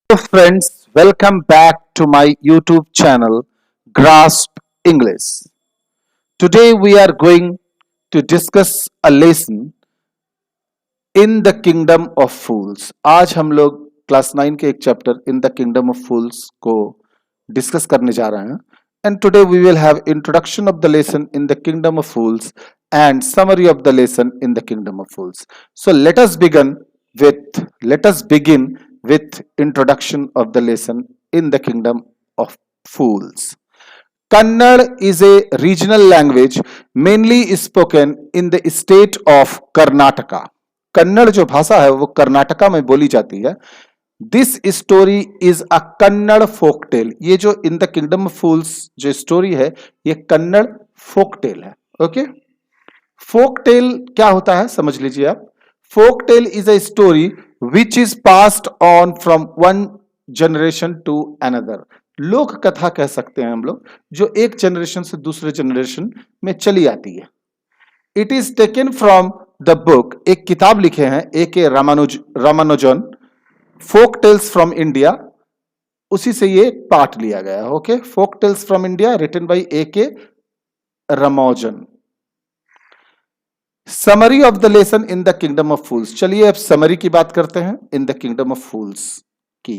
Hello, friends, welcome back to my YouTube channel, Grasp English. Today, we are going to discuss a lesson in the Kingdom of Fools. आज हम लोग class 9 के एक chapter in the kingdom of fools को discuss करने जा रहे हैं. And today we will have introduction of the lesson in the kingdom of fools and summary of the lesson in the kingdom of fools. So let us begin with introduction of the lesson in the kingdom of fools. Kannada is a regional language mainly spoken in the state of Karnataka. Kannada जो भाषा है वो कर्नाटका में बोली जाती है. This story is a Kannada folk tale. ये जो in the kingdom of fools जो स्टोरी है ये कन्नड़ फोक टेल है. ओके, फोक टेल क्या होता है समझ लीजिए आप. Folk tale is a story which is passed on from one generation to another. लोक कथा कह सकते हैं हम लोग, जो एक जनरेशन से दूसरे जनरेशन में चली आती है. It is taken from the book. एक किताब लिखे हैं A.K. Ramanujan, folk tales from India. उसी से ये पार्ट लिया गया है. Okay, folk tales from India written by A.K. Ramanujan. Summary of the lesson in the kingdom of fools. चलिए अब समरी की बात करते हैं in the kingdom of fools की.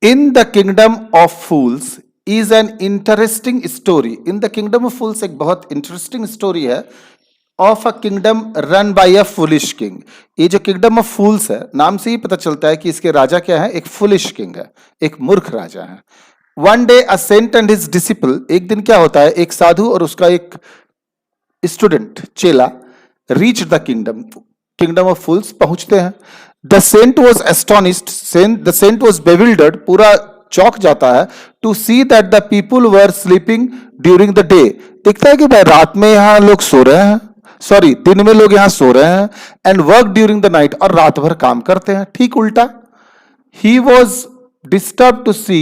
In the kingdom of fools is an interesting story. In the kingdom of फूल्स एक बहुत interesting story है of a kingdom run by a foolish king. ये जो किंगडम ऑफ फूल्स है, नाम से ही पता चलता है कि इसके राजा क्या है, एक फुलिश किंग है, एक मूर्ख राजा है. One day a saint and his disciple. एक दिन क्या होता है, एक साधु और उसका एक स्टूडेंट चेला reach the kingdom of fools पहुंचते हैं. The saint was astonished. The saint was bewildered. पूरा चौंक जाता है to see that the people were sleeping during the day. देखता है कि भाई रात में यहां लोग सो रहे हैं, सॉरी दिन में लोग यहां सो रहे हैं. And work during the night, और रात भर काम करते हैं. ठीक उल्टा. He was disturb to see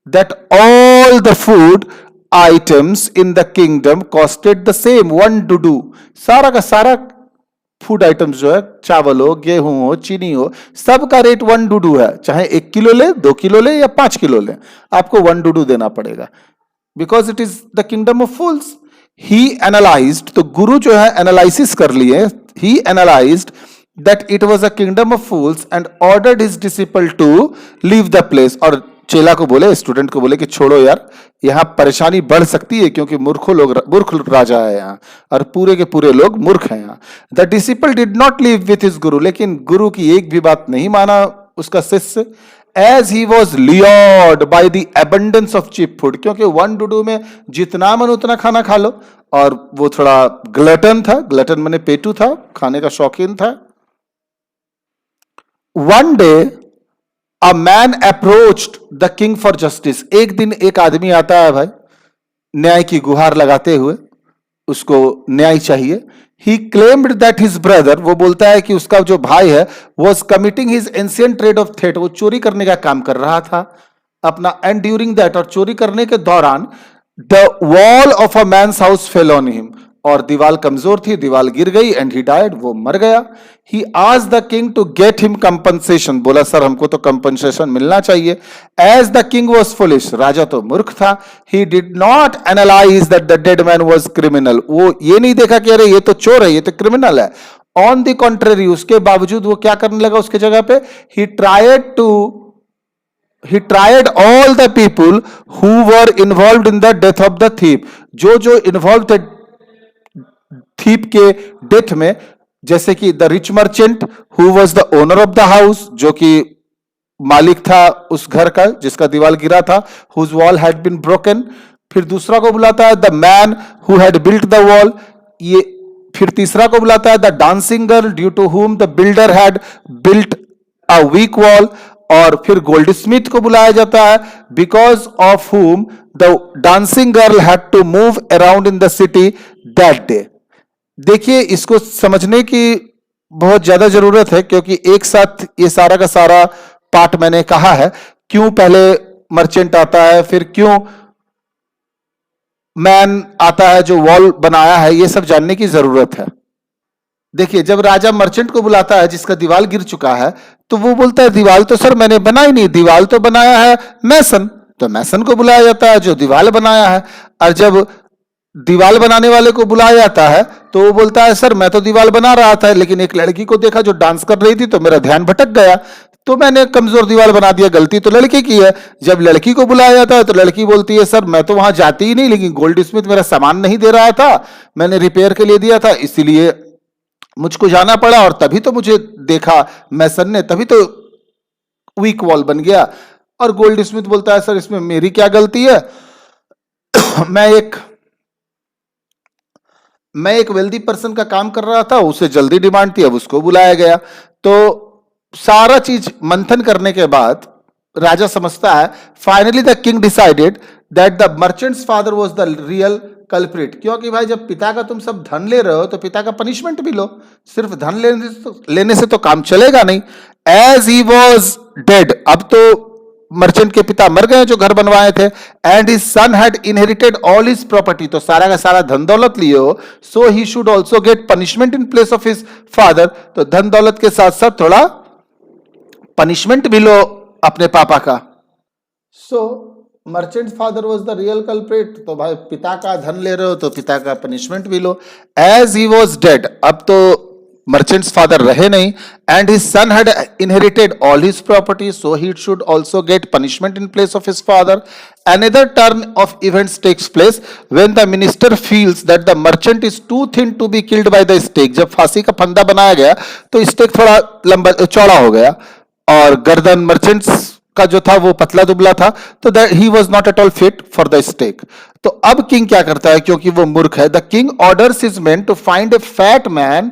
that all the food items in the kingdom costed the same, $1. सारा का सारा फूड आइटम्स जो है, चावल हो, गेहूं हो, चीनी हो, सबका रेट $1 है. चाहे 1 किलो ले, 2 किलो ले या 5 किलो ले, आपको $1 देना पड़ेगा. Because it is the kingdom of fools. He analysed, तो गुरु जो है एनालिसिस कर लिए. He analysed that it was a kingdom of fools and ordered his disciple to leave the place. और चेला को बोले, स्टूडेंट को बोले कि छोड़ो यार, यहां परेशानी बढ़ सकती है क्योंकि मूर्ख राजा है यहाँ, और पूरे के पूरे लोग मूर्ख हैं यहाँ. The disciple did not leave with his गुरु. लेकिन गुरु की एक भी बात नहीं माना उसका शिष्य. As he was lured by the abundance of cheap food. क्योंकि $1 में जितना मन उतना खाना खा लो, और वो थोड़ा ग्लटन था. ग्लटन माने पेटू था, खाने का शौकीन था. One day a man approached the king for justice. एक दिन एक आदमी आता है भाई, न्याय की गुहार लगाते हुए, उसको न्याय चाहिए. ही क्लेम्ड दैट हिज ब्रदर, वो बोलता है कि उसका जो भाई है was committing his ancient trade off थेट. वो चोरी करने का काम कर रहा था अपना. एंड ड्यूरिंग दैट, और चोरी करने के दौरान, the wall of a man's house fell on him. और दीवार कमजोर थी, दीवार गिर गई. एंड ही डाइड, वो मर गया. He asked the king to get him compensation. बोला सर हमको तो कंपनसेशन मिलना चाहिए. As the king was foolish, राजा तो मूर्ख था. He did not analyse that the dead man was criminal. वो ये नहीं देखा कि अरे ये तो चोर है, ये तो क्रिमिनल है. ऑन द कॉन्ट्रेरी, उसके बावजूद वो क्या करने लगा उसके जगह पे, he tried all the people who were involved in the death of the thief. जो involved थे thief के डेथ में, जैसे कि the rich merchant who was the owner of the house, जो कि मालिक था उस घर का जिसका दीवार गिरा था, whose wall had been broken. फिर दूसरा को बुलाता है the man who had built the wall. ये फिर तीसरा को बुलाता है the dancing girl due to whom the builder had built a weak wall. और फिर गोल्ड स्मिथ को बुलाया जाता है because of whom the dancing girl had to move around in the city that day. देखिए, इसको समझने की बहुत ज्यादा जरूरत है क्योंकि एक साथ ये सारा का सारा पार्ट मैंने कहा है. क्यों पहले मर्चेंट आता है, फिर क्यों मैन आता है जो वॉल बनाया है, ये सब जानने की जरूरत है. देखिए जब राजा मर्चेंट को बुलाता है जिसका दीवार गिर चुका है, तो वो बोलता है दीवार तो सर मैंने बनाई नहीं, दीवार तो बनाया है मैसन। तो मैसन को बुलाया जाता है जो दीवार बनाया है। और जब दीवार बनाने वाले को बुलाया जाता है तो वो बोलता है सर मैं तो दीवार बना रहा था, लेकिन एक लड़की को देखा जो डांस कर रही थी तो मेरा ध्यान भटक गया, तो मैंने कमजोर दीवार बना दिया, गलती तो लड़की की है। जब लड़की को बुलाया जाता है तो लड़की बोलती है सर मैं तो वहां जाती ही नहीं, लेकिन गोल्ड स्मिथ मेरा सामान नहीं दे रहा था, मैंने रिपेयर के लिए दिया था, इसीलिए मुझको जाना पड़ा, और तभी तो मुझे देखा मैसन ने, तभी तो वीक वॉल बन गया। और गोल्ड स्मिथ बोलता है सर इसमें मेरी क्या गलती है, मैं एक वेल्दी पर्सन का काम कर रहा था, उसे जल्दी डिमांड थी, अब उसको बुलाया गया। तो सारा चीज मंथन करने के बाद राजा समझता है, finally the king decided that the merchants father was the real culprit. क्योंकि भाई जब पिता का तुम सब धन ले रहे हो तो पिता का पनिशमेंट भी लो, सिर्फ धन लेने से तो काम चलेगा नहीं। एज ही वॉज डेड, अब तो मर्चेंट के पिता मर गए जो घर बनवाए थे, and his son had inherited all his property, तो सारा का सारा धन दौलत लिए हो, so he should also get punishment in place of his father, तो धन दौलत के साथ साथ थोड़ा पनिशमेंट भी लो अपने पापा का। So merchant father was the real culprit, तो भाई पिता का धन ले रहे हो तो पिता का पनिशमेंट भी लो। एज ही वॉज डेड, अब तो मर्चेंट्स फादर रहे नहीं, and his son had inherited all his property, so he should also get punishment in place of his father. Another turn of events takes place when the minister feels that the merchant is too thin to be killed by the stake। जब फांसी का फंदा बनाया गया तो stake थोड़ा लंबा चौड़ा हो गया और गर्दन मर्चेंट्स का जो था वो पतला दुबला था, तो that he was not at all fit for the stake. तो अब किंग क्या करता है, क्योंकि वो मूर्ख है, the king orders his men to find a fat man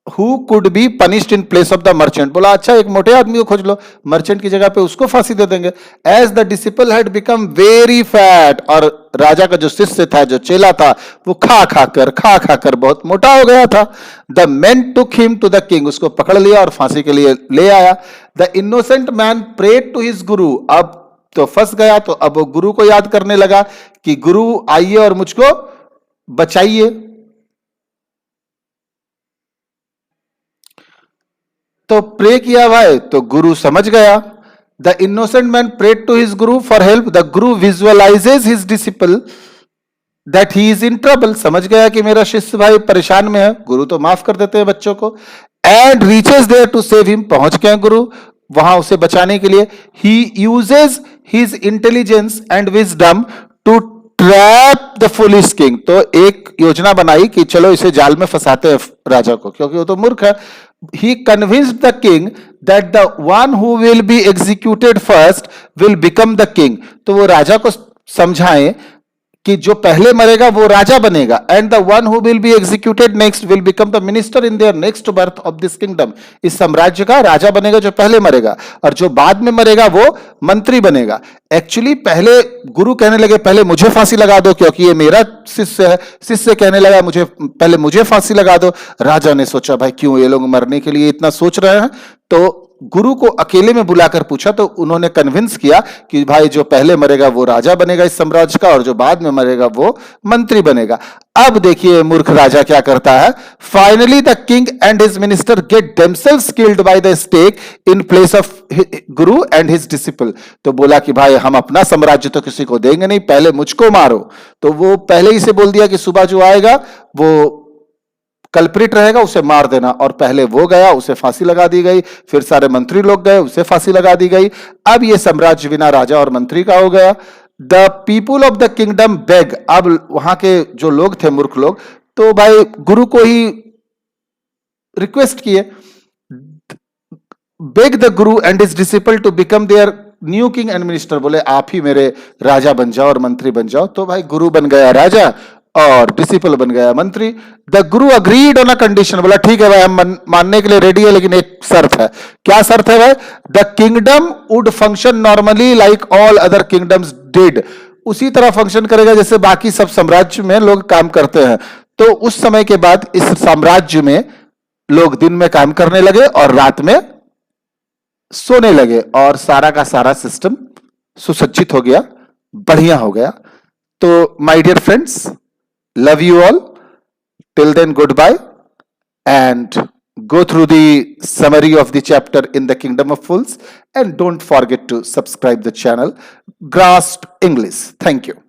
who could be punished in place of the merchant. बोला अच्छा एक मोटे आदमी को खोज लो, मर्चेंट की जगह पे उसको फांसी दे देंगे। As the disciple had become very fat, और राजा का जो शिष्य था, जो चेला था, वो खा खाकर बहुत मोटा हो गया था। The men took him to the king, उसको पकड़ लिया और फांसी के लिए ले आया। The innocent man prayed to his guru, अब तो फंस गया, तो अब वो गुरु को याद करने लगा कि गुरु आइए और मुझको बचाइए। तो प्रे किया भाई, तो गुरु समझ गया। The innocent man prayed to his guru for help, the guru visualizes his disciple that he is in trouble, समझ गया कि मेरा शिष्य भाई परेशान में है, गुरु तो माफ कर देते हैं बच्चों को। And reaches there to save him, पहुंच गए गुरु वहां उसे बचाने के लिए। He uses his intelligence and wisdom to trap the foolish king, तो एक योजना बनाई कि चलो इसे जाल में फंसाते हैं राजा को, क्योंकि वो तो मूर्ख है। He convinced the king that the one who will be executed first will become the king, तो वो राजा को समझाएं कि जो पहले मरेगा वो राजा बनेगा, and the one who will be executed next will become the minister in their next birth of this kingdom, इस साम्राज्य का राजा बनेगा जो पहले मरेगा, और जो बाद में मरेगा वो मंत्री बनेगा। एक्चुअली पहले गुरु कहने लगे पहले मुझे फांसी लगा दो क्योंकि ये मेरा शिष्य है, शिष्य कहने लगा मुझे फांसी लगा दो। राजा ने सोचा भाई क्यों ये लोग मरने के लिए इतना सोच रहे हैं, तो गुरु को अकेले में बुलाकर पूछा, तो उन्होंने कन्विंस किया कि भाई जो पहले मरेगा वो राजा बनेगा इस साम्राज्य का, और जो बाद में मरेगा वो मंत्री बनेगा। अब देखिए मूर्ख राजा क्या करता है, finally the king and his minister get themselves killed by the stake in place of guru and his disciple. तो बोला कि भाई हम अपना साम्राज्य तो किसी को देंगे नहीं, पहले मुझको मारो। तो वो पहले ही से बोल दिया कि सुबह जो आएगा वो कल्प्रिट रहेगा उसे मार देना, और पहले वो गया उसे फांसी लगा दी गई, फिर सारे मंत्री लोग गए उसे फांसी लगा दी गई। अब ये साम्राज्य बिना राजा और मंत्री का हो गया। The people of the kingdom beg, अब वहां के जो लोग थे मूर्ख लोग, तो भाई गुरु को ही रिक्वेस्ट किए, beg the guru and his disciple to become their new king and minister, बोले आप ही मेरे राजा बन जाओ और मंत्री बन जाओ। तो भाई गुरु बन गया राजा और डिसिपल बन गया मंत्री। The Guru agreed on a condition, बोला ठीक है भाई हम मानने के लिए रेडी है, लेकिन एक शर्त है। क्या शर्त है भाई, the kingdom would function normally like all other kingdoms did, उसी तरह फंक्शन करेगा जैसे बाकी सब साम्राज्य में लोग काम करते हैं। तो उस समय के बाद इस साम्राज्य में लोग दिन में काम करने लगे और रात में सोने लगे, और सारा का सारा सिस्टम सुसज्जित हो गया, बढ़िया हो गया। तो my dear friends, love you all, till then goodbye, and go through the summary of the chapter in the Kingdom of Fools, and don't forget to subscribe the channel Grasp English. Thank you.